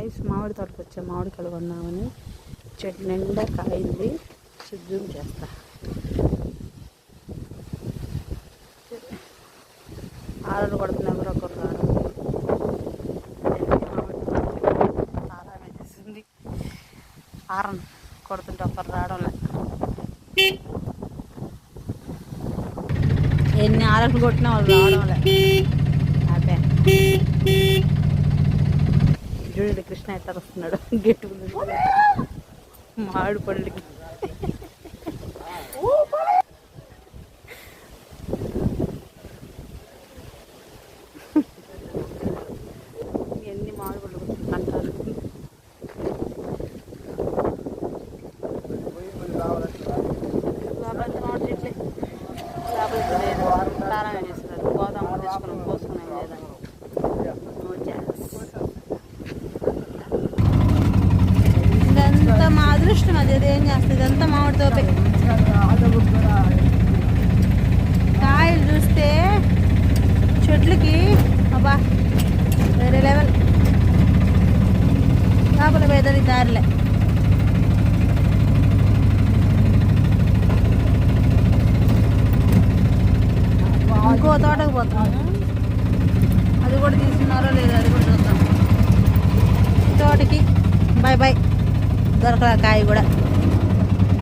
Guys మామిడి తోటకు వచ్చా, మామిడికాయలు కొన్నామని. చెట్టు నిండా కాయింది. జూమ్ చేస్తా. ఆరలు కొడుతున్నా ఎవరో ఒకరు రావడం. తాళం వేసేసింది. ఆరను కొడుతుంటే ఒకరు రావడంలే. ఎన్ని ఆరలు కొట్టినా వాళ్ళు రావడంలే. అదే చూడండి కృష్ణ ఎట్లా వస్తున్నాడు గేటు మామిడి పళ్ళకి. ఎన్ని మామిడి పళ్ళు అంటారు. లోపలంతా మామిడి చెట్లే. లోపలికి లేదు, తాళం వేసేస్తున్నారు. గోదాము తెచ్చుకున్నాం, కోసుకున్నాం లేదా. ఇదంతా మా అదృష్టం. అది ఏం చేస్తుంది, ఇదంతా మామిడి తోపే. కాయలు చూస్తే చెట్లకి అబ్బా వేరే లెవెల్. లోపల వేదరి దారిలే. ఇంకో తోటకు పోతాము, అది కూడా తీసుకున్నారో లేదో అది కూడా చూద్దాం. తోటకి బాయ్ బాయ్. దొరకల కాయ కూడా.